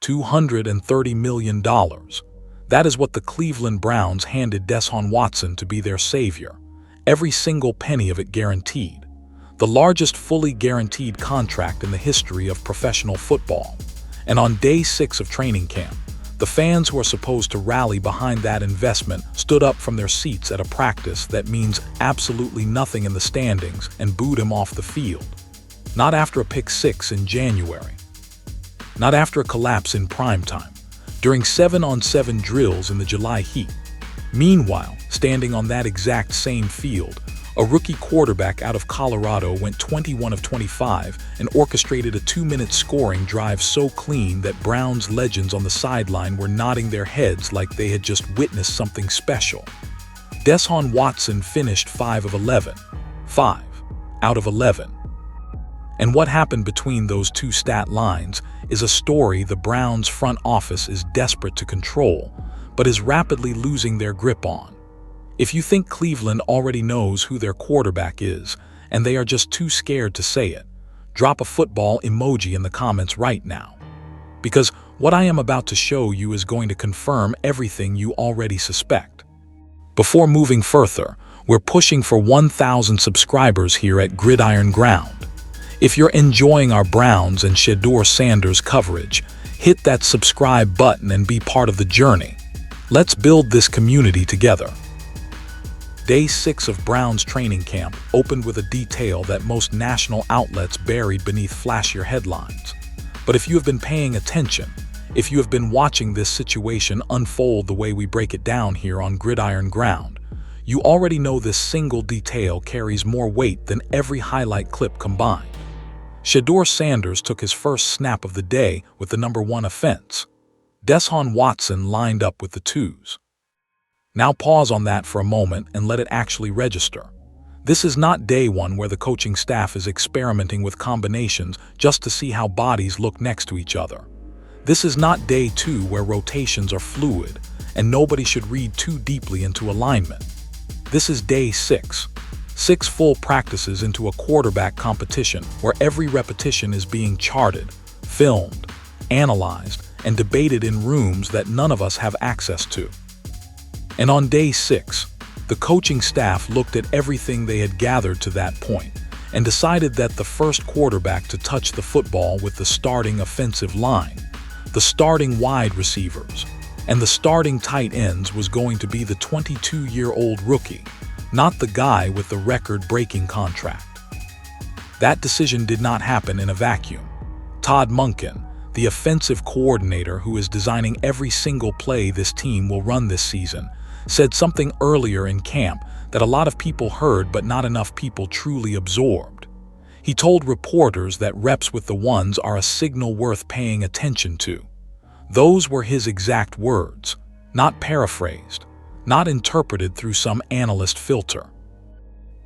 $230 million. That is what the Cleveland Browns handed Deshaun Watson to be their savior. Every single penny of it guaranteed. The largest fully guaranteed contract in the history of professional football. And on day 6 of training camp, the fans who are supposed to rally behind that investment stood up from their seats at a practice that means absolutely nothing in the standings and booed him off the field. Not after a pick 6 in January. Not after a collapse in primetime. During 7-on-7 drills in the July heat. Meanwhile, standing on that exact same field, a rookie quarterback out of Colorado went 21 of 25 and orchestrated a 2-minute scoring drive so clean that Browns legends on the sideline were nodding their heads like they had just witnessed something special. Deshaun Watson finished 5 of 11. 5 out of 11. And what happened between those two stat lines is a story the Browns front office is desperate to control, but is rapidly losing their grip on. If you think Cleveland already knows who their quarterback is, and they are just too scared to say it, drop a football emoji in the comments right now. Because what I am about to show you is going to confirm everything you already suspect. Before moving further, we're pushing for 1,000 subscribers here at Gridiron Ground. If you're enjoying our Browns and Shedeur Sanders coverage, hit that subscribe button and be part of the journey. Let's build this community together. Day 6 of Browns training camp opened with a detail that most national outlets buried beneath flashier headlines. But if you have been paying attention, if you have been watching this situation unfold the way we break it down here on Gridiron Ground, you already know this single detail carries more weight than every highlight clip combined. Shedeur Sanders took his first snap of the day with the number 1 offense. Deshaun Watson lined up with the 2s. Now pause on that for a moment and let it actually register. This is not day 1 where the coaching staff is experimenting with combinations just to see how bodies look next to each other. This is not day 2 where rotations are fluid and nobody should read too deeply into alignment. This is day 6. 6 full practices into a quarterback competition where every repetition is being charted, filmed, analyzed, and debated in rooms that none of us have access to. And on day 6, the coaching staff looked at everything they had gathered to that point and decided that the first quarterback to touch the football with the starting offensive line, the starting wide receivers, and the starting tight ends was going to be the 22-year-old rookie, not the guy with the record-breaking contract. That decision did not happen in a vacuum. Todd Monken, the offensive coordinator who is designing every single play this team will run this season, said something earlier in camp that a lot of people heard but not enough people truly absorbed. He told reporters that reps with the ones are a signal worth paying attention to. Those were his exact words, not paraphrased, not interpreted through some analyst filter.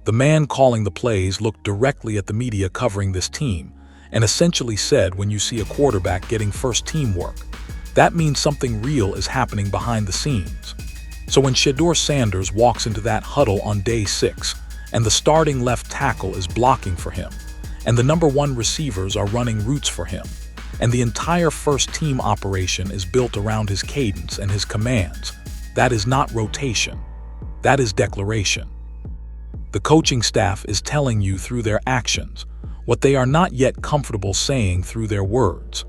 The man calling the plays looked directly at the media covering this team and essentially said, when you see a quarterback getting first team work, that means something real is happening behind the scenes. So when Shedeur Sanders walks into that huddle on day 6 and the starting left tackle is blocking for him and the number 1 receivers are running routes for him and the entire first team operation is built around his cadence and his commands, that is not rotation. That is declaration. The coaching staff is telling you through their actions what they are not yet comfortable saying through their words.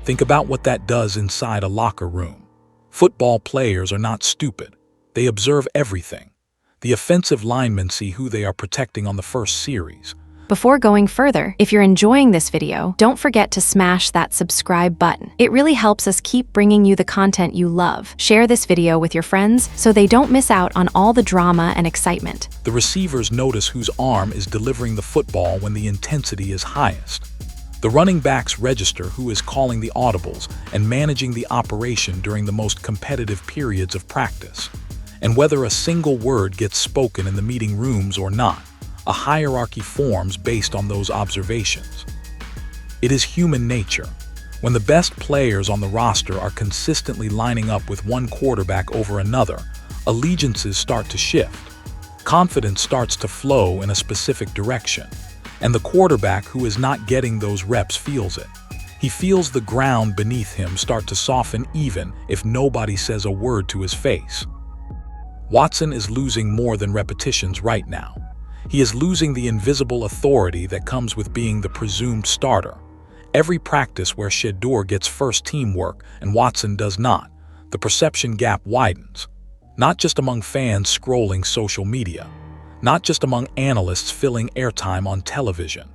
Think about what that does inside a locker room. Football players are not stupid. They observe everything. The offensive linemen see who they are protecting on the first series. Before going further, if you're enjoying this video, don't forget to smash that subscribe button. It really helps us keep bringing you the content you love. Share this video with your friends so they don't miss out on all the drama and excitement. The receivers notice whose arm is delivering the football when the intensity is highest. The running backs register who is calling the audibles and managing the operation during the most competitive periods of practice. And whether a single word gets spoken in the meeting rooms or not, a hierarchy forms based on those observations. It is human nature. When the best players on the roster are consistently lining up with one quarterback over another, allegiances start to shift. Confidence starts to flow in a specific direction, and the quarterback who is not getting those reps feels it. He feels the ground beneath him start to soften even if nobody says a word to his face. Watson is losing more than repetitions right now. He is losing the invisible authority that comes with being the presumed starter. Every practice where Shedeur gets first team work and Watson does not, the perception gap widens. Not just among fans scrolling social media, not just among analysts filling airtime on television.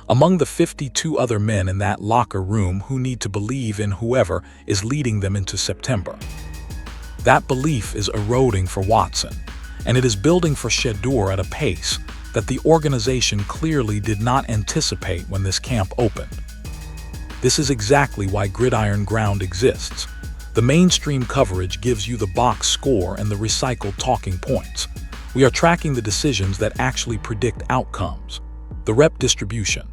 Among the 52 other men in that locker room who need to believe in whoever is leading them into September. That belief is eroding for Watson, and it is building for Shedeur at a pace that the organization clearly did not anticipate when this camp opened. This is exactly why Gridiron Ground exists. The mainstream coverage gives you the box score and the recycled talking points. We are tracking the decisions that actually predict outcomes, the rep distribution,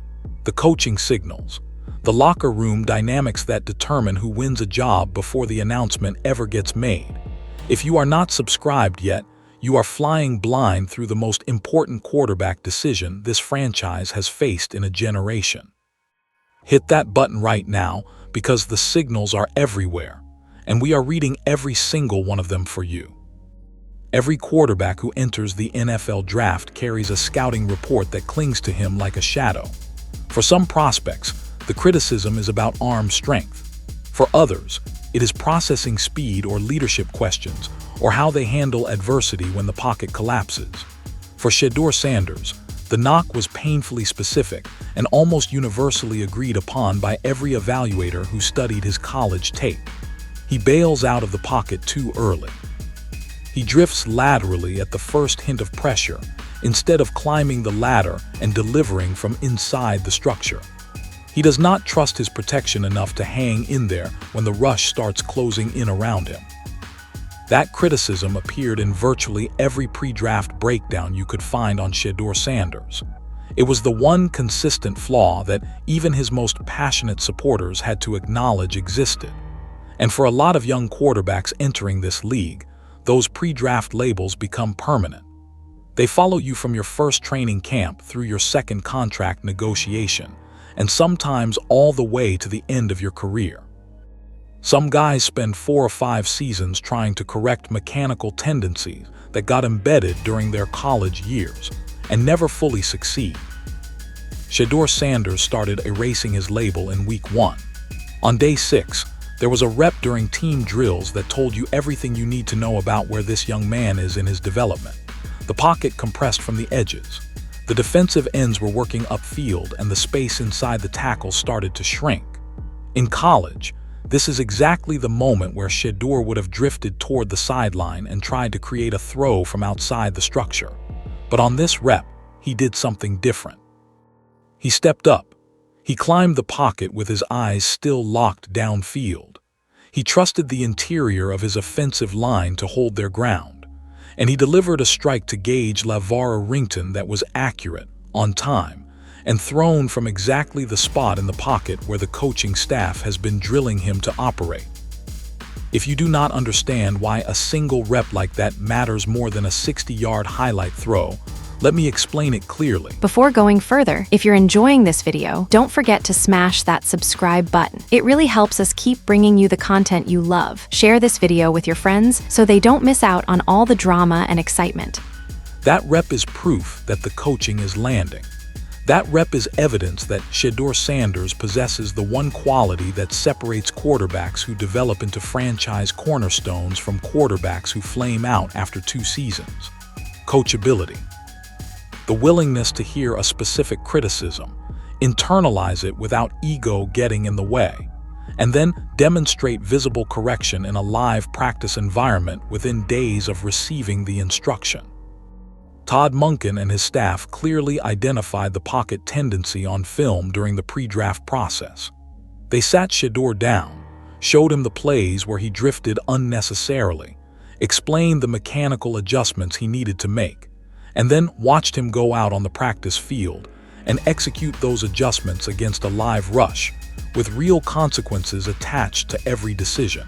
the coaching signals, the locker room dynamics that determine who wins a job before the announcement ever gets made. If you are not subscribed yet, you are flying blind through the most important quarterback decision this franchise has faced in a generation. Hit that button right now because the signals are everywhere, and we are reading every single one of them for you. Every quarterback who enters the NFL draft carries a scouting report that clings to him like a shadow. For some prospects, the criticism is about arm strength. For others, it is processing speed or leadership questions, or how they handle adversity when the pocket collapses. For Shedeur Sanders, the knock was painfully specific and almost universally agreed upon by every evaluator who studied his college tape. He bails out of the pocket too early. He drifts laterally at the first hint of pressure, instead of climbing the ladder and delivering from inside the structure. He does not trust his protection enough to hang in there when the rush starts closing in around him. That criticism appeared in virtually every pre-draft breakdown you could find on Shedeur Sanders. It was the one consistent flaw that even his most passionate supporters had to acknowledge existed. And for a lot of young quarterbacks entering this league, those pre-draft labels become permanent. They follow you from your first training camp through your second contract negotiation, and sometimes all the way to the end of your career. Some guys spend 4 or 5 seasons trying to correct mechanical tendencies that got embedded during their college years and never fully succeed. Shedeur Sanders started erasing his label in week 1. On day 6, there was a rep during team drills that told you everything you need to know about where this young man is in his development. The pocket compressed from the edges. The defensive ends were working upfield and the space inside the tackle started to shrink. In college, this is exactly the moment where Shedeur would have drifted toward the sideline and tried to create a throw from outside the structure. But on this rep, he did something different. He stepped up. He climbed the pocket with his eyes still locked downfield. He trusted the interior of his offensive line to hold their ground, and he delivered a strike to Gage LaVar-Arrington that was accurate, on time, and thrown from exactly the spot in the pocket where the coaching staff has been drilling him to operate. If you do not understand why a single rep like that matters more than a 60-yard highlight throw, let me explain it clearly. Before going further, if you're enjoying this video, don't forget to smash that subscribe button. It really helps us keep bringing you the content you love. Share this video with your friends so they don't miss out on all the drama and excitement. That rep is proof that the coaching is landing. That rep is evidence that Shedeur Sanders possesses the one quality that separates quarterbacks who develop into franchise cornerstones from quarterbacks who flame out after 2 seasons. Coachability. The willingness to hear a specific criticism, internalize it without ego getting in the way, and then demonstrate visible correction in a live practice environment within days of receiving the instruction. Todd Monken and his staff clearly identified the pocket tendency on film during the pre-draft process. They sat Shedeur down, showed him the plays where he drifted unnecessarily, explained the mechanical adjustments he needed to make, and then watched him go out on the practice field and execute those adjustments against a live rush, with real consequences attached to every decision.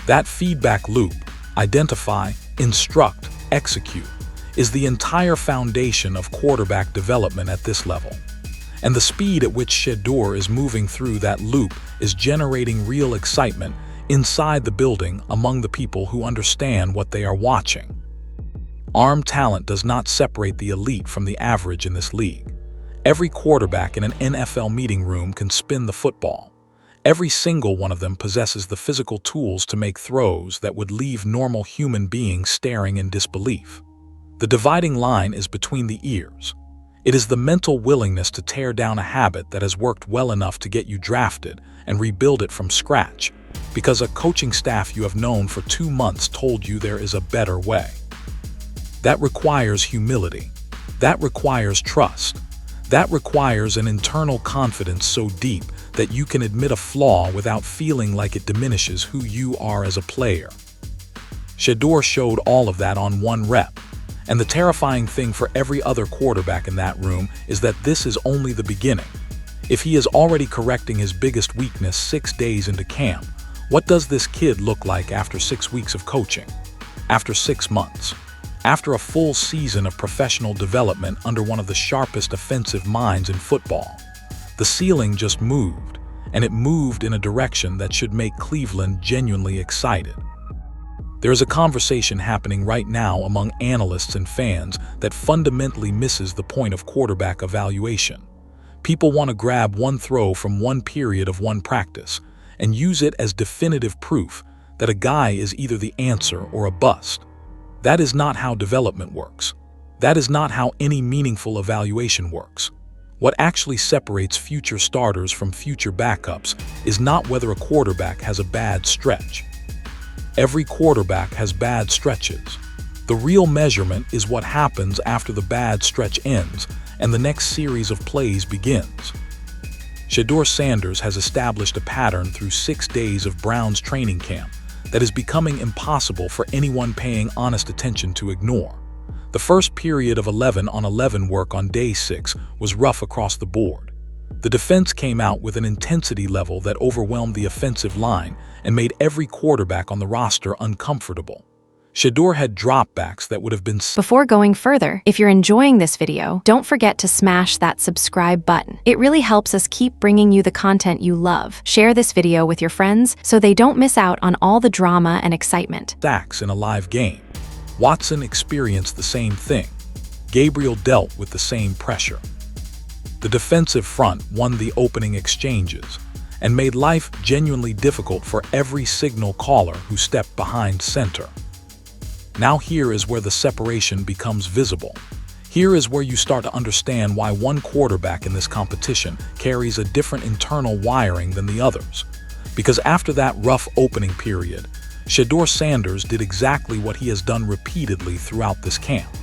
That feedback loop, identify, instruct, execute, is the entire foundation of quarterback development at this level. And the speed at which Shedeur is moving through that loop is generating real excitement inside the building among the people who understand what they are watching. Arm talent does not separate the elite from the average in this league. Every quarterback in an NFL meeting room can spin the football. Every single one of them possesses the physical tools to make throws that would leave normal human beings staring in disbelief. The dividing line is between the ears. It is the mental willingness to tear down a habit that has worked well enough to get you drafted and rebuild it from scratch, because a coaching staff you have known for 2 months told you there is a better way. That requires humility. That requires trust. That requires an internal confidence so deep that you can admit a flaw without feeling like it diminishes who you are as a player. Shedeur showed all of that on 1 rep. And the terrifying thing for every other quarterback in that room is that this is only the beginning. If he is already correcting his biggest weakness 6 days into camp, what does this kid look like after 6 weeks of coaching? After 6 months? After a full season of professional development under one of the sharpest offensive minds in football? The ceiling just moved, and it moved in a direction that should make Cleveland genuinely excited. There is a conversation happening right now among analysts and fans that fundamentally misses the point of quarterback evaluation. People want to grab one throw from one period of one practice and use it as definitive proof that a guy is either the answer or a bust. That is not how development works. That is not how any meaningful evaluation works. What actually separates future starters from future backups is not whether a quarterback has a bad stretch. Every quarterback has bad stretches. The real measurement is what happens after the bad stretch ends and the next series of plays begins. Shedeur Sanders has established a pattern through 6 days of Browns training camp that is becoming impossible for anyone paying honest attention to ignore. The first period of 11-on-11 work on day 6 was rough across the board. The defense came out with an intensity level that overwhelmed the offensive line and made every quarterback on the roster uncomfortable. Shedeur had dropbacks that would have been... Before going further, if you're enjoying this video, don't forget to smash that subscribe button. It really helps us keep bringing you the content you love. Share this video with your friends so they don't miss out on all the drama and excitement. Sacks in a live game. Watson experienced the same thing. Gabriel dealt with the same pressure. The defensive front won the opening exchanges and made life genuinely difficult for every signal caller who stepped behind center. Now here is where the separation becomes visible. Here is where you start to understand why one quarterback in this competition carries a different internal wiring than the others. Because after that rough opening period, Shedeur Sanders did exactly what he has done repeatedly throughout this camp.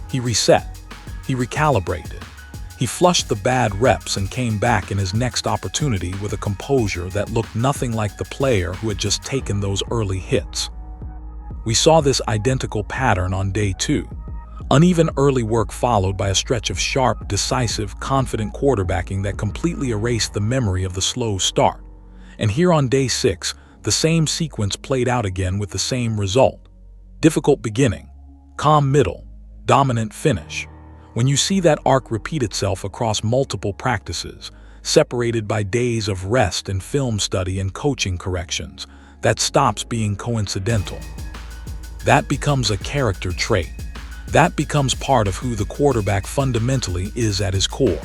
He reset. He recalibrated. He flushed the bad reps and came back in his next opportunity with a composure that looked nothing like the player who had just taken those early hits. We saw this identical pattern on day 2. Uneven early work followed by a stretch of sharp, decisive, confident quarterbacking that completely erased the memory of the slow start. And here on day 6, the same sequence played out again with the same result. Difficult beginning, calm middle, dominant finish. When you see that arc repeat itself across multiple practices, separated by days of rest and film study and coaching corrections, that stops being coincidental. That becomes a character trait. That becomes part of who the quarterback fundamentally is at his core.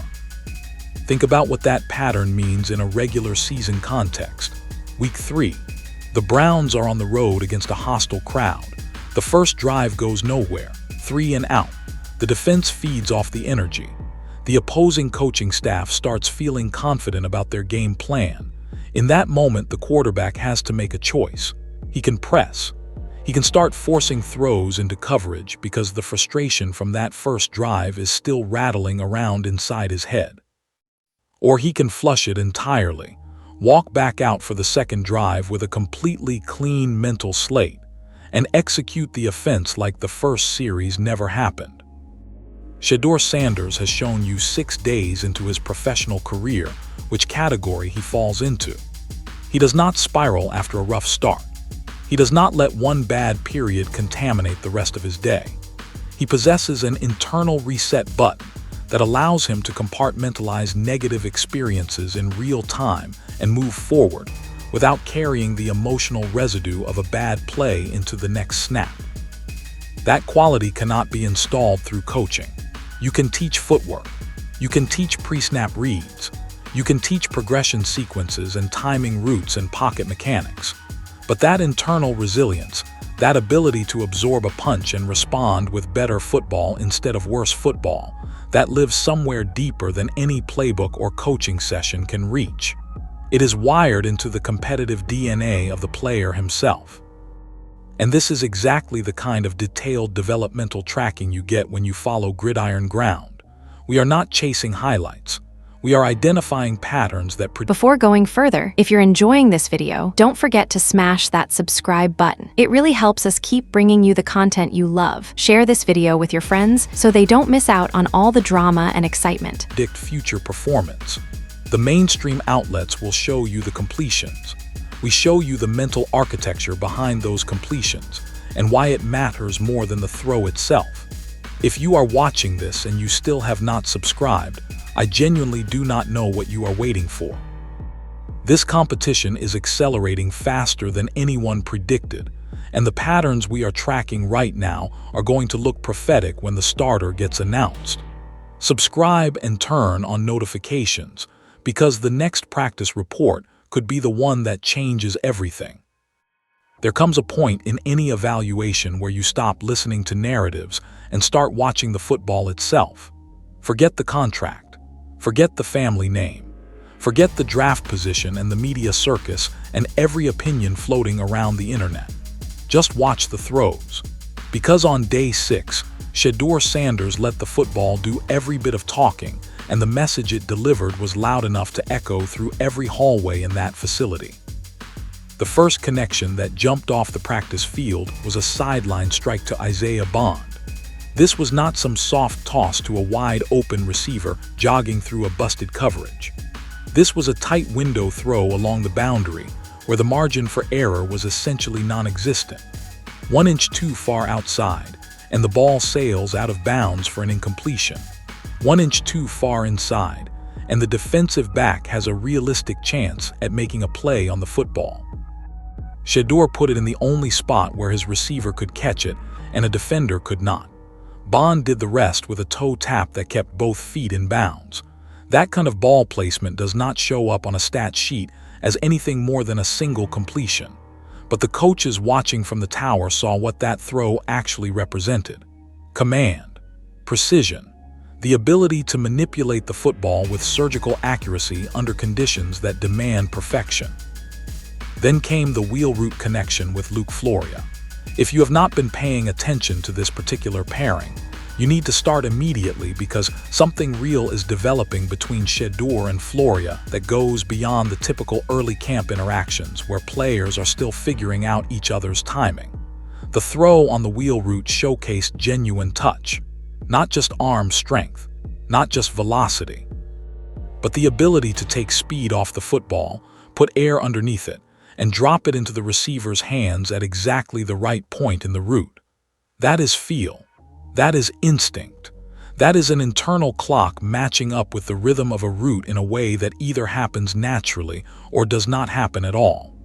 Think about what that pattern means in a regular season context. Week 3. The Browns are on the road against a hostile crowd. The first drive goes nowhere, 3 and out. The defense feeds off the energy. The opposing coaching staff starts feeling confident about their game plan. In that moment, the quarterback has to make a choice. He can press. He can start forcing throws into coverage because the frustration from that first drive is still rattling around inside his head. Or he can flush it entirely, walk back out for the second drive with a completely clean mental slate, and execute the offense like the first series never happened. Shedeur Sanders has shown you 6 days into his professional career which category he falls into. He does not spiral after a rough start. He does not let one bad period contaminate the rest of his day. He possesses an internal reset button that allows him to compartmentalize negative experiences in real time and move forward without carrying the emotional residue of a bad play into the next snap. That quality cannot be installed through coaching. You can teach footwork. You can teach pre-snap reads. You can teach progression sequences and timing routes and pocket mechanics. But that internal resilience, that ability to absorb a punch and respond with better football instead of worse football, that lives somewhere deeper than any playbook or coaching session can reach. It is wired into the competitive DNA of the player himself. And this is exactly the kind of detailed developmental tracking you get when you follow Gridiron Ground. We are not chasing highlights. We are identifying patterns that Before going further, if you're enjoying this video, don't forget to smash that subscribe button. It really helps us keep bringing you the content you love. Share this video with your friends so they don't miss out on all the drama and excitement. Predict future performance. The mainstream outlets will show you the completions. We show you the mental architecture behind those completions and why it matters more than the throw itself. If you are watching this and you still have not subscribed, I genuinely do not know what you are waiting for. This competition is accelerating faster than anyone predicted, and the patterns we are tracking right now are going to look prophetic when the starter gets announced. Subscribe and turn on notifications, because the next practice report could be the one that changes everything. There comes a point in any evaluation where you stop listening to narratives and start watching the football itself. Forget the contract. Forget the family name. Forget the draft position and the media circus and every opinion floating around the internet. Just watch the throws. Because on day 6, Shedeur Sanders let the football do every bit of talking, and the message it delivered was loud enough to echo through every hallway in that facility. The first connection that jumped off the practice field was a sideline strike to Isaiah Bond. This was not some soft toss to a wide-open receiver jogging through a busted coverage. This was a tight window throw along the boundary, where the margin for error was essentially non-existent. 1 inch too far outside, and the ball sails out of bounds for an incompletion. 1 inch too far inside, and the defensive back has a realistic chance at making a play on the football. Shedeur put it in the only spot where his receiver could catch it, and a defender could not. Bond did the rest with a toe tap that kept both feet in bounds. That kind of ball placement does not show up on a stat sheet as anything more than a single completion. But the coaches watching from the tower saw what that throw actually represented. Command, precision, the ability to manipulate the football with surgical accuracy under conditions that demand perfection. Then came the wheel route connection with Luke Floria. If you have not been paying attention to this particular pairing, you need to start immediately because something real is developing between Shedeur and Floria that goes beyond the typical early camp interactions where players are still figuring out each other's timing. The throw on the wheel route showcased genuine touch, not just arm strength, not just velocity, but the ability to take speed off the football, put air underneath it, and drop it into the receiver's hands at exactly the right point in the route. That is feel. That is instinct. That is an internal clock matching up with the rhythm of a route in a way that either happens naturally or does not happen at all.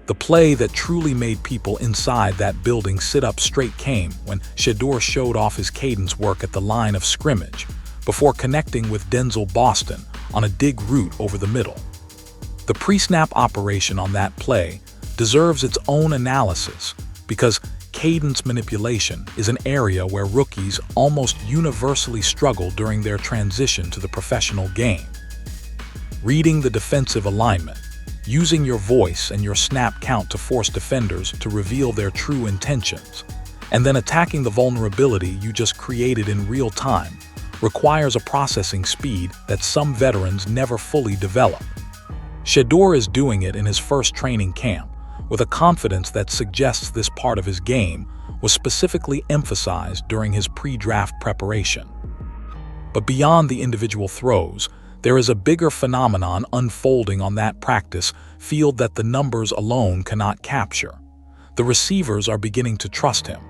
The play that truly made people inside that building sit up straight came when Shedeur showed off his cadence work at the line of scrimmage before connecting with Denzel Boston on a dig route over the middle. The pre-snap operation on that play deserves its own analysis because cadence manipulation is an area where rookies almost universally struggle during their transition to the professional game. Reading the defensive alignment, using your voice and your snap count to force defenders to reveal their true intentions, and then attacking the vulnerability you just created in real time requires a processing speed that some veterans never fully develop. Shedeur is doing it in his first training camp, with a confidence that suggests this part of his game was specifically emphasized during his pre-draft preparation. But beyond the individual throws, there is a bigger phenomenon unfolding on that practice field that the numbers alone cannot capture. The receivers are beginning to trust him.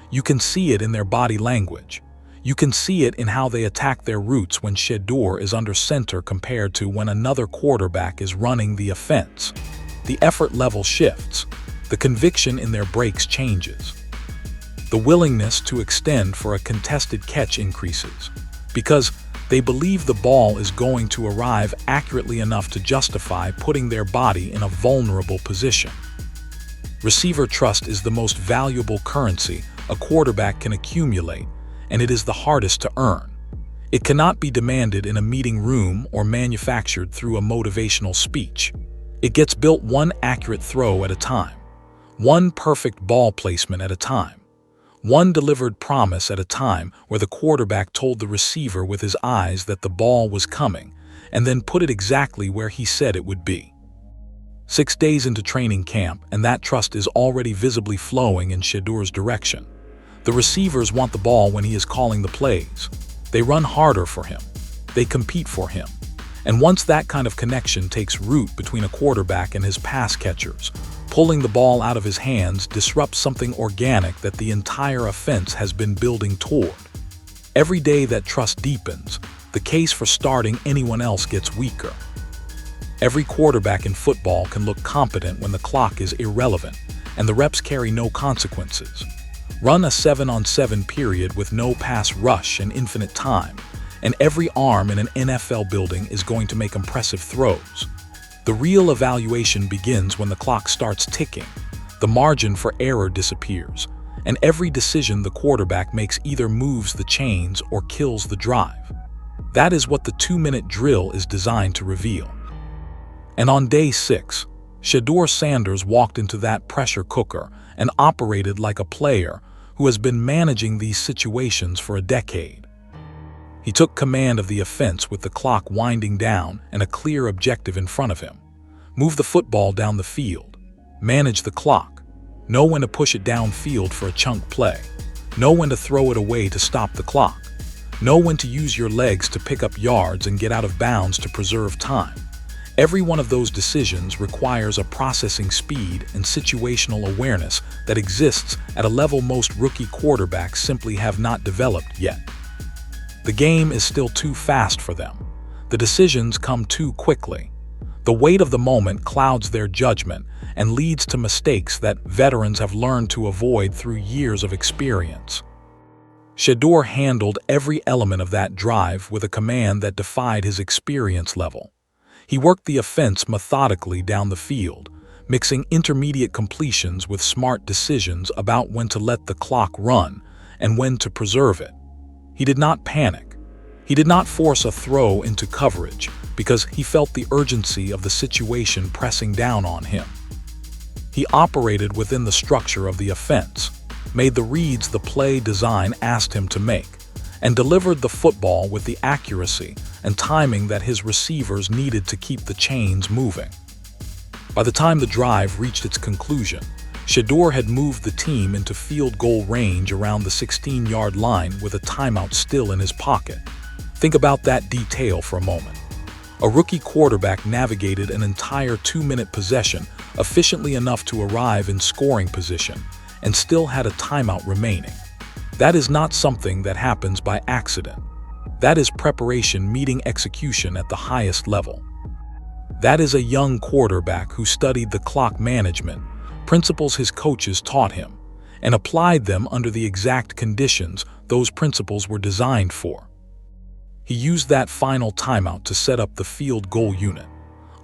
You can see it in their body language. You can see it in how they attack their routes when Shedeur is under center compared to when another quarterback is running the offense. The effort level shifts. The conviction in their breaks changes. The willingness to extend for a contested catch increases, because they believe the ball is going to arrive accurately enough to justify putting their body in a vulnerable position. Receiver trust is the most valuable currency a quarterback can accumulate, and it is the hardest to earn. It cannot be demanded in a meeting room or manufactured through a motivational speech. It gets built one accurate throw at a time, one perfect ball placement at a time, one delivered promise at a time where the quarterback told the receiver with his eyes that the ball was coming and then put it exactly where he said it would be. 6 days into training camp, and that trust is already visibly flowing in Shedeur's direction. The receivers want the ball when he is calling the plays. They run harder for him. They compete for him. And once that kind of connection takes root between a quarterback and his pass catchers, pulling the ball out of his hands disrupts something organic that the entire offense has been building toward. Every day that trust deepens, the case for starting anyone else gets weaker. Every quarterback in football can look competent when the clock is irrelevant and the reps carry no consequences. Run a 7-on-7 period with no pass rush and infinite time, and every arm in an NFL building is going to make impressive throws. The real evaluation begins when the clock starts ticking, the margin for error disappears, and every decision the quarterback makes either moves the chains or kills the drive. That is what the 2-minute drill is designed to reveal. And on day 6, Shedeur Sanders walked into that pressure cooker and operated like a player who has been managing these situations for a decade. He took command of the offense with the clock winding down and a clear objective in front of him. Move the football down the field. Manage the clock. Know when to push it downfield for a chunk play. Know when to throw it away to stop the clock. Know when to use your legs to pick up yards and get out of bounds to preserve time. Every one of those decisions requires a processing speed and situational awareness that exists at a level most rookie quarterbacks simply have not developed yet. The game is still too fast for them. The decisions come too quickly. The weight of the moment clouds their judgment and leads to mistakes that veterans have learned to avoid through years of experience. Shedeur handled every element of that drive with a command that defied his experience level. He worked the offense methodically down the field, mixing intermediate completions with smart decisions about when to let the clock run and when to preserve it. He did not panic. He did not force a throw into coverage because he felt the urgency of the situation pressing down on him. He operated within the structure of the offense, made the reads the play design asked him to make, and delivered the football with the accuracy and timing that his receivers needed to keep the chains moving. By the time the drive reached its conclusion, Shedeur had moved the team into field goal range around the 16-yard line with a timeout still in his pocket. Think about that detail for a moment. A rookie quarterback navigated an entire 2-minute possession efficiently enough to arrive in scoring position and still had a timeout remaining. That is not something that happens by accident. That is preparation meeting execution at the highest level. That is a young quarterback who studied the clock management, principles his coaches taught him, and applied them under the exact conditions those principles were designed for. He used that final timeout to set up the field goal unit.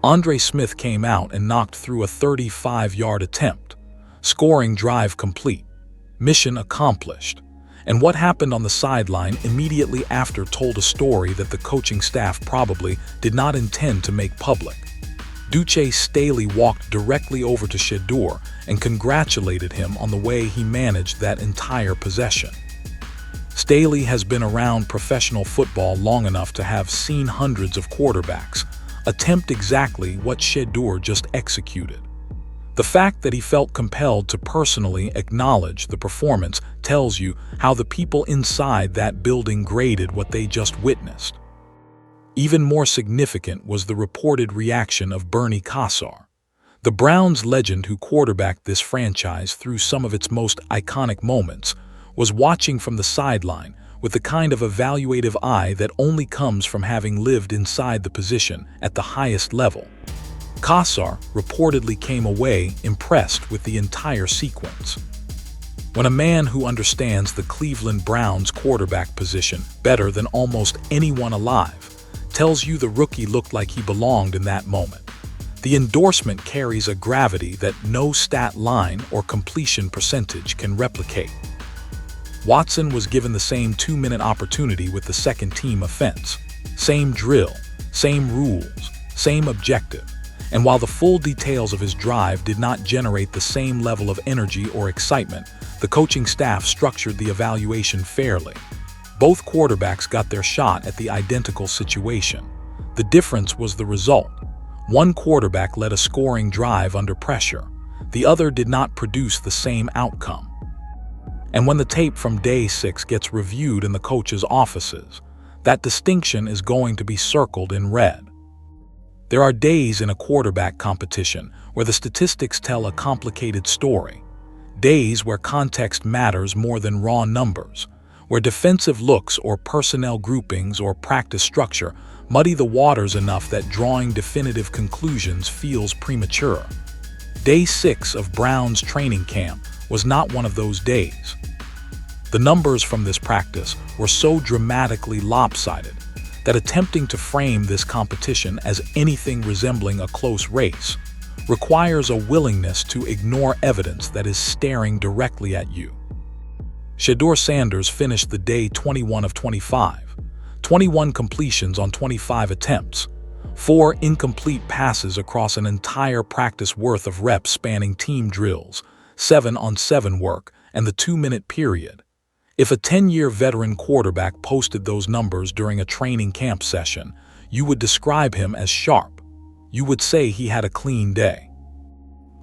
Andre Smith came out and knocked through a 35-yard attempt. Scoring drive complete. Mission accomplished. And what happened on the sideline immediately after told a story that the coaching staff probably did not intend to make public. Duce Staley walked directly over to Shedeur and congratulated him on the way he managed that entire possession. Staley has been around professional football long enough to have seen hundreds of quarterbacks attempt exactly what Shedeur just executed. The fact that he felt compelled to personally acknowledge the performance tells you how the people inside that building graded what they just witnessed. Even more significant was the reported reaction of Bernie Kosar, the Browns legend who quarterbacked this franchise through some of its most iconic moments, was watching from the sideline with the kind of evaluative eye that only comes from having lived inside the position at the highest level. Kassar reportedly came away impressed with the entire sequence. When a man who understands the Cleveland Browns quarterback position better than almost anyone alive tells you the rookie looked like he belonged in that moment, the endorsement carries a gravity that no stat line or completion percentage can replicate. Watson was given the same 2-minute opportunity with the second-team offense. Same drill, same rules, same objective. And while the full details of his drive did not generate the same level of energy or excitement, the coaching staff structured the evaluation fairly. Both quarterbacks got their shot at the identical situation. The difference was the result. One quarterback led a scoring drive under pressure. The other did not produce the same outcome. And when the tape from Day 6 gets reviewed in the coach's offices, that distinction is going to be circled in red. There are days in a quarterback competition where the statistics tell a complicated story. Days where context matters more than raw numbers, where defensive looks or personnel groupings or practice structure muddy the waters enough that drawing definitive conclusions feels premature. Day 6 of Browns training camp was not one of those days. The numbers from this practice were so dramatically lopsided that attempting to frame this competition as anything resembling a close race requires a willingness to ignore evidence that is staring directly at you. Shedeur Sanders finished the day 21 of 25, 21 completions on 25 attempts, 4 incomplete passes across an entire practice worth of reps spanning team drills, 7-on-7 work, and the 2-minute period. If a 10-year veteran quarterback posted those numbers during a training camp session, you would describe him as sharp. You would say he had a clean day.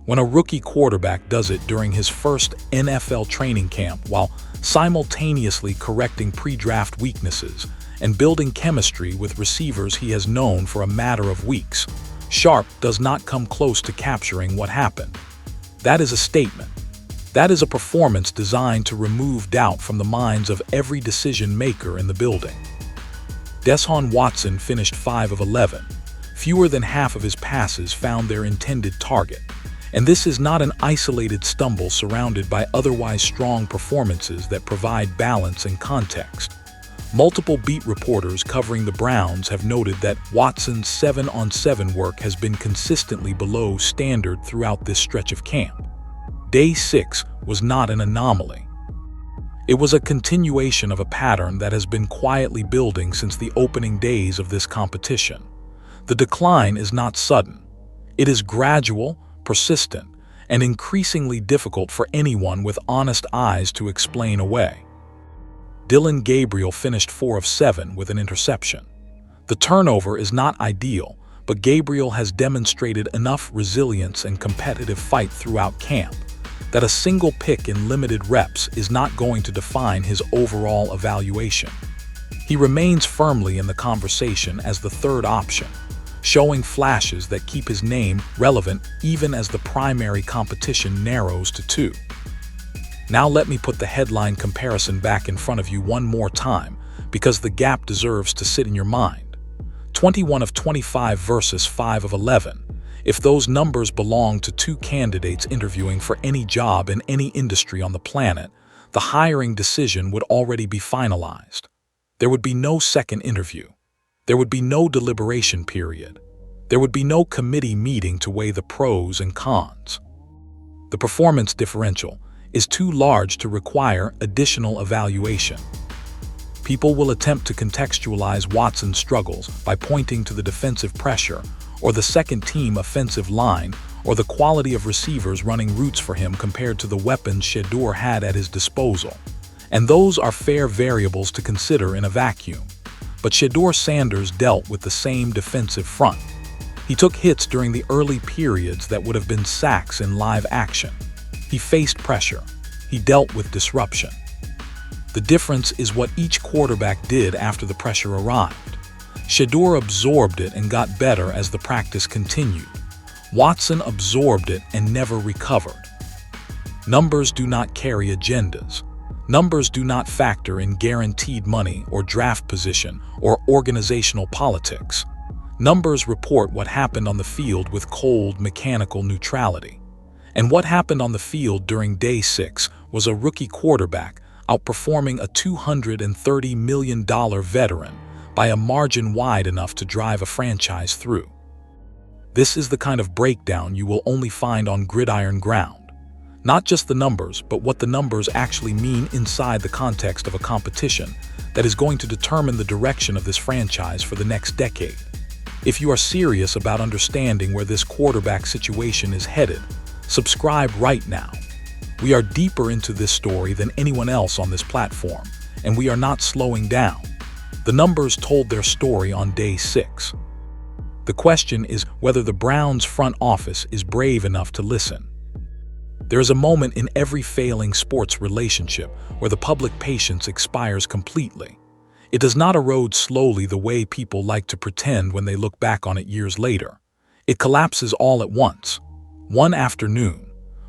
When a rookie quarterback does it during his first NFL training camp while simultaneously correcting pre-draft weaknesses and building chemistry with receivers he has known for a matter of weeks, sharp does not come close to capturing what happened. That is a statement. That is a performance designed to remove doubt from the minds of every decision maker in the building. Deshaun Watson finished 5 of 11. Fewer than half of his passes found their intended target. And this is not an isolated stumble surrounded by otherwise strong performances that provide balance and context. Multiple beat reporters covering the Browns have noted that Watson's 7-on-7 work has been consistently below standard throughout this stretch of camp. Day 6 was not an anomaly. It was a continuation of a pattern that has been quietly building since the opening days of this competition. The decline is not sudden. It is gradual, persistent, and increasingly difficult for anyone with honest eyes to explain away. Dillon Gabriel finished 4 of 7 with an interception. The turnover is not ideal, but Gabriel has demonstrated enough resilience and competitive fight throughout camp that a single pick in limited reps is not going to define his overall evaluation. He remains firmly in the conversation as the third option, showing flashes that keep his name relevant even as the primary competition narrows to 2. Now let me put the headline comparison back in front of you one more time, because the gap deserves to sit in your mind. 21 of 25 versus 5 of 11. If those numbers belong to 2 candidates interviewing for any job in any industry on the planet, the hiring decision would already be finalized. There would be no second interview. There would be no deliberation period. There would be no committee meeting to weigh the pros and cons. The performance differential is too large to require additional evaluation. People will attempt to contextualize Watson's struggles by pointing to the defensive pressure, or the second-team offensive line, or the quality of receivers running routes for him compared to the weapons Shedeur had at his disposal. And those are fair variables to consider in a vacuum. But Shedeur Sanders dealt with the same defensive front. He took hits during the early periods that would have been sacks in live action. He faced pressure. He dealt with disruption. The difference is what each quarterback did after the pressure arrived. Shedeur absorbed it and got better as the practice continued. Watson absorbed it and never recovered. Numbers do not carry agendas. Numbers do not factor in guaranteed money or draft position or organizational politics. Numbers report what happened on the field with cold, mechanical neutrality. And what happened on the field during Day 6 was a rookie quarterback outperforming a $230 million veteran by a margin wide enough to drive a franchise through. This is the kind of breakdown you will only find on Gridiron ground. Not just the numbers, but what the numbers actually mean inside the context of a competition that is going to determine the direction of this franchise for the next decade. If you are serious about understanding where this quarterback situation is headed, subscribe right now. We are deeper into this story than anyone else on this platform, and we are not slowing down. The numbers told their story on Day 6. The question is whether the Browns' front office is brave enough to listen. There is a moment in every failing sports relationship where the public patience expires completely. It does not erode slowly the way people like to pretend when they look back on it years later. It collapses all at once. One afternoon,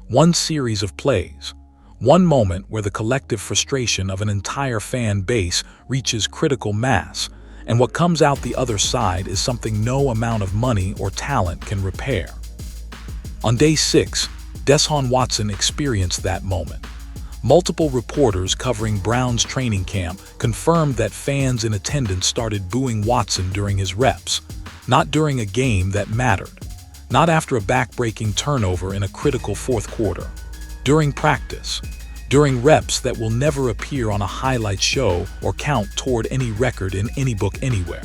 one series of plays, one moment where the collective frustration of an entire fan base reaches critical mass, and what comes out the other side is something no amount of money or talent can repair. On Day 6, Deshaun Watson experienced that moment. Multiple reporters covering Browns training camp confirmed that fans in attendance started booing Watson during his reps, not during a game that mattered, not after a back-breaking turnover in a critical fourth quarter, during practice, during reps that will never appear on a highlight show or count toward any record in any book anywhere.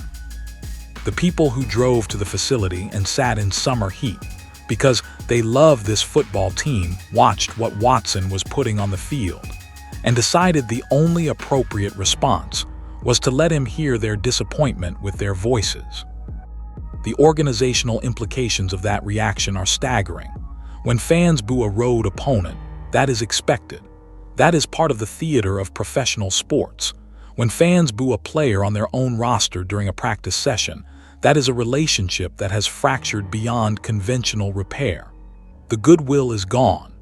The people who drove to the facility and sat in summer heat because they love this football team watched what Watson was putting on the field and decided the only appropriate response was to let him hear their disappointment with their voices. The organizational implications of that reaction are staggering. When fans boo a road opponent, that is expected. That is part of the theater of professional sports. When fans boo a player on their own roster during a practice session, that is a relationship that has fractured beyond conventional repair. The goodwill is gone.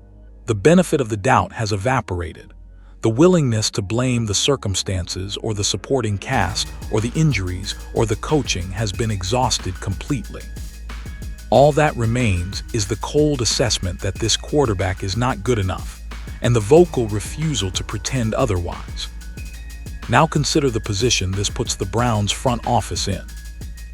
The benefit of the doubt has evaporated. The willingness to blame the circumstances or the supporting cast or the injuries or the coaching has been exhausted completely. All that remains is the cold assessment that this quarterback is not good enough, and the vocal refusal to pretend otherwise. Now consider the position this puts the Browns' front office in.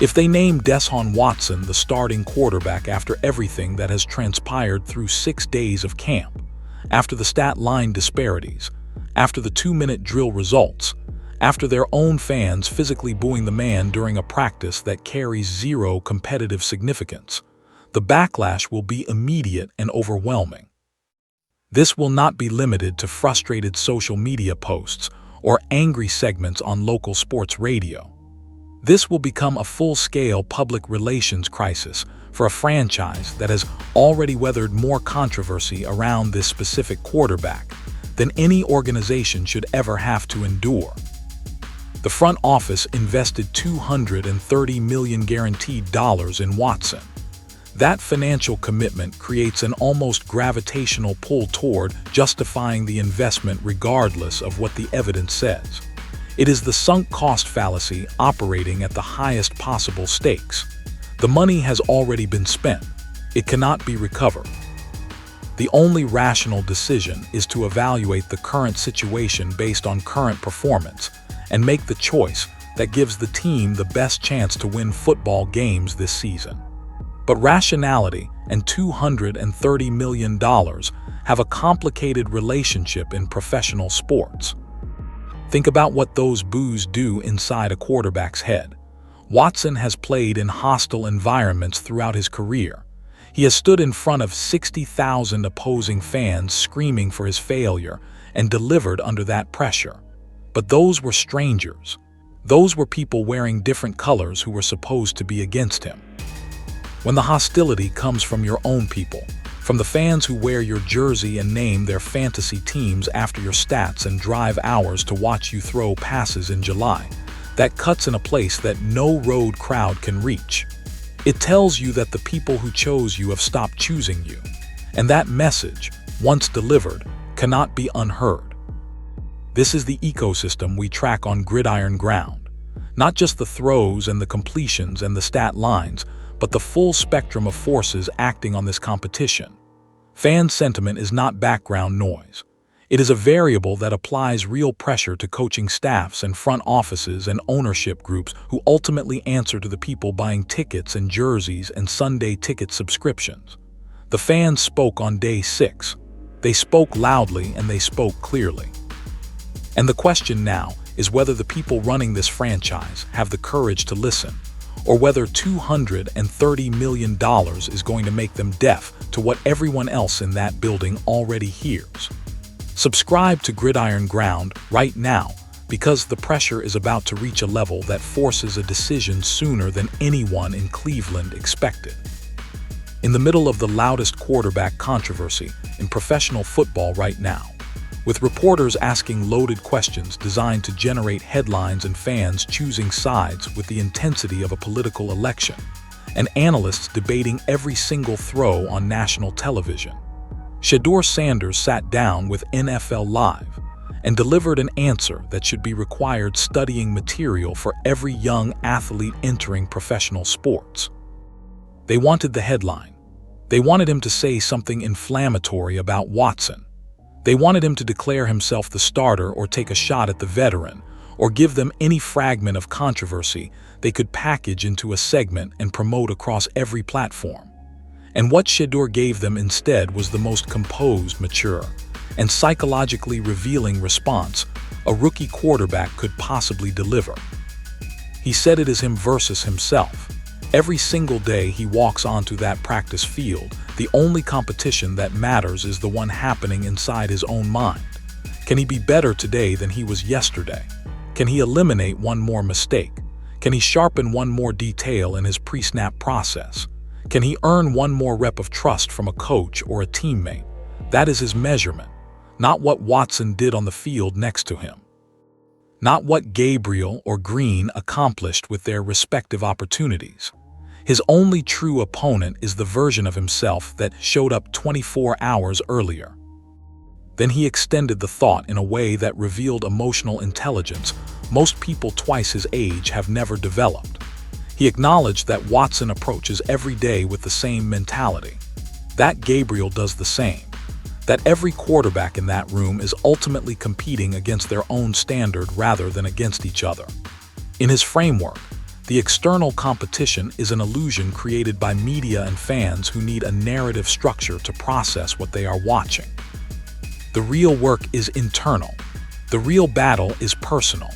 If they name Deshaun Watson the starting quarterback after everything that has transpired through 6 days of camp, after the stat line disparities, after the 2-minute drill results, after their own fans physically booing the man during a practice that carries zero competitive significance, the backlash will be immediate and overwhelming. This will not be limited to frustrated social media posts or angry segments on local sports radio. This will become a full-scale public relations crisis for a franchise that has already weathered more controversy around this specific quarterback than any organization should ever have to endure. The front office invested $230 million guaranteed in Watson. That financial commitment creates an almost gravitational pull toward justifying the investment regardless of what the evidence says. It is the sunk cost fallacy operating at the highest possible stakes. The money has already been spent. It cannot be recovered. The only rational decision is to evaluate the current situation based on current performance and make the choice that gives the team the best chance to win football games this season. But rationality and $230 million have a complicated relationship in professional sports. Think about what those boos do inside a quarterback's head. Watson has played in hostile environments throughout his career. He has stood in front of 60,000 opposing fans screaming for his failure and delivered under that pressure. But those were strangers. Those were people wearing different colors who were supposed to be against him. When the hostility comes from your own people, from the fans who wear your jersey and name their fantasy teams after your stats and drive hours to watch you throw passes in July, that cuts in a place that no road crowd can reach. It tells you that the people who chose you have stopped choosing you, and that message, once delivered, cannot be unheard. This is the ecosystem we track on Gridiron ground. Not just the throws and the completions and the stat lines, but the full spectrum of forces acting on this competition. Fan sentiment is not background noise. It is a variable that applies real pressure to coaching staffs and front offices and ownership groups who ultimately answer to the people buying tickets and jerseys and Sunday ticket subscriptions. The fans spoke on day 6. They spoke loudly and they spoke clearly. And the question now is whether the people running this franchise have the courage to listen, or whether $230 million is going to make them deaf to what everyone else in that building already hears. Subscribe to Gridiron Ground right now, because the pressure is about to reach a level that forces a decision sooner than anyone in Cleveland expected. In the middle of the loudest quarterback controversy in professional football right now, with reporters asking loaded questions designed to generate headlines and fans choosing sides with the intensity of a political election, and analysts debating every single throw on national television, Shedeur Sanders sat down with NFL Live and delivered an answer that should be required studying material for every young athlete entering professional sports. They wanted the headline. They wanted him to say something inflammatory about Watson. They wanted him to declare himself the starter or take a shot at the veteran, or give them any fragment of controversy they could package into a segment and promote across every platform. And what Shedeur gave them instead was the most composed, mature, and psychologically revealing response a rookie quarterback could possibly deliver. He said it is him versus himself. Every single day he walks onto that practice field, the only competition that matters is the one happening inside his own mind. Can he be better today than he was yesterday? Can he eliminate one more mistake? Can he sharpen one more detail in his pre-snap process? Can he earn one more rep of trust from a coach or a teammate? That is his measurement, not what Watson did on the field next to him. Not what Gabriel or Green accomplished with their respective opportunities. His only true opponent is the version of himself that showed up 24 hours earlier. Then he extended the thought in a way that revealed emotional intelligence most people twice his age have never developed. He acknowledged that Watson approaches every day with the same mentality, that Gabriel does the same, that every quarterback in that room is ultimately competing against their own standard rather than against each other. In his framework, the external competition is an illusion created by media and fans who need a narrative structure to process what they are watching. The real work is internal. The real battle is personal.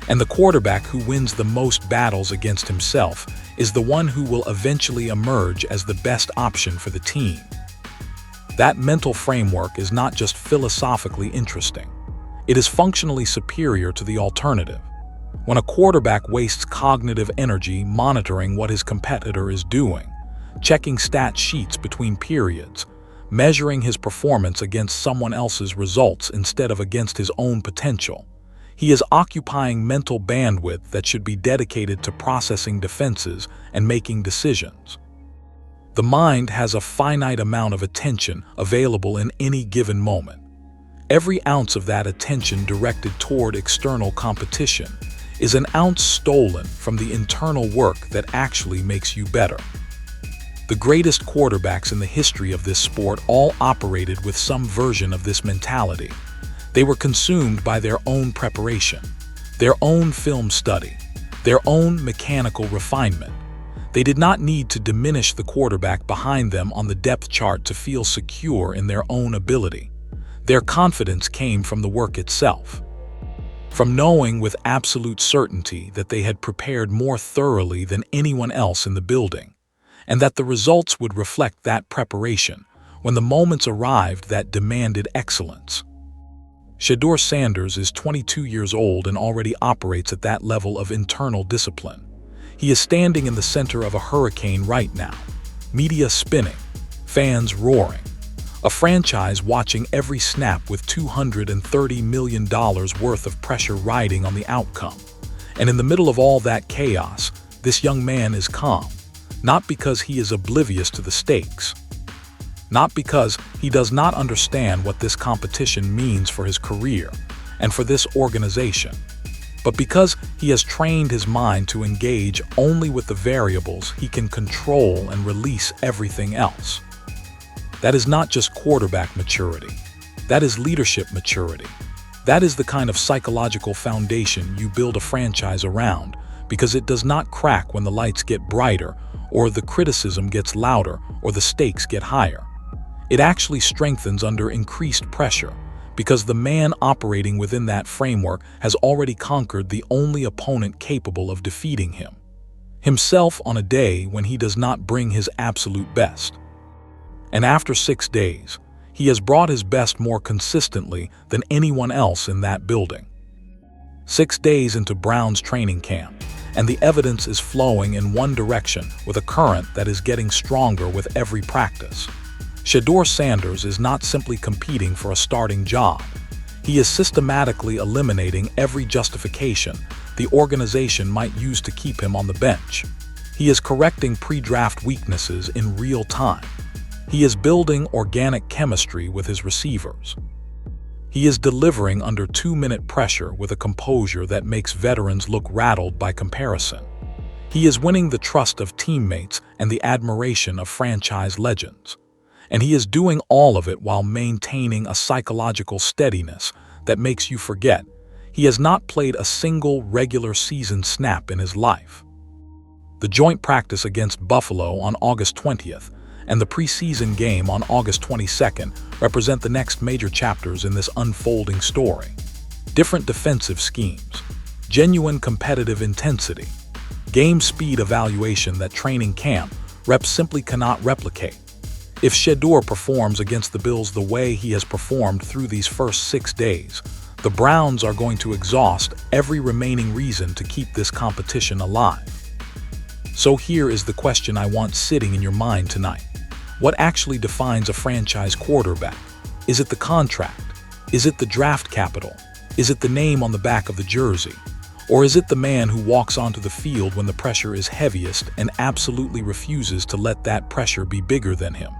And the quarterback who wins the most battles against himself is the one who will eventually emerge as the best option for the team. That mental framework is not just philosophically interesting. It is functionally superior to the alternative. When a quarterback wastes cognitive energy monitoring what his competitor is doing, checking stat sheets between periods, measuring his performance against someone else's results instead of against his own potential, he is occupying mental bandwidth that should be dedicated to processing defenses and making decisions. The mind has a finite amount of attention available in any given moment. Every ounce of that attention directed toward external competition is an ounce stolen from the internal work that actually makes you better. The greatest quarterbacks in the history of this sport all operated with some version of this mentality. They were consumed by their own preparation, their own film study, their own mechanical refinement. They did not need to diminish the quarterback behind them on the depth chart to feel secure in their own ability. Their confidence came from the work itself, from knowing with absolute certainty that they had prepared more thoroughly than anyone else in the building, and that the results would reflect that preparation when the moments arrived that demanded excellence. Shedeur Sanders is 22 years old and already operates at that level of internal discipline. He is standing in the center of a hurricane right now, media spinning, fans roaring, a franchise watching every snap with $230 million worth of pressure riding on the outcome. And in the middle of all that chaos, this young man is calm, not because he is oblivious to the stakes, not because he does not understand what this competition means for his career, and for this organization. But because he has trained his mind to engage only with the variables he can control and release everything else. That is not just quarterback maturity. That is leadership maturity. That is the kind of psychological foundation you build a franchise around, because it does not crack when the lights get brighter, or the criticism gets louder, or the stakes get higher. It actually strengthens under increased pressure, because the man operating within that framework has already conquered the only opponent capable of defeating him, himself, on a day when he does not bring his absolute best. And after 6 days, he has brought his best more consistently than anyone else in that building. 6 days into Browns training camp, and the evidence is flowing in one direction with a current that is getting stronger with every practice. Shedeur Sanders is not simply competing for a starting job. He is systematically eliminating every justification the organization might use to keep him on the bench. He is correcting pre-draft weaknesses in real time. He is building organic chemistry with his receivers. He is delivering under 2-minute pressure with a composure that makes veterans look rattled by comparison. He is winning the trust of teammates and the admiration of franchise legends. And he is doing all of it while maintaining a psychological steadiness that makes you forget he has not played a single regular season snap in his life. The joint practice against Buffalo on August 20th and the preseason game on August 22nd represent the next major chapters in this unfolding story. Different defensive schemes, genuine competitive intensity, game speed evaluation that training camp reps simply cannot replicate. If Shedeur performs against the Bills the way he has performed through these first 6 days, the Browns are going to exhaust every remaining reason to keep this competition alive. So here is the question I want sitting in your mind tonight. What actually defines a franchise quarterback? Is it the contract? Is it the draft capital? Is it the name on the back of the jersey? Or is it the man who walks onto the field when the pressure is heaviest and absolutely refuses to let that pressure be bigger than him?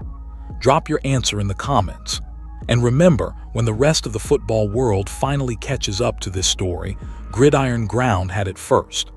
Drop your answer in the comments. And remember, when the rest of the football world finally catches up to this story, Gridiron Ground had it first.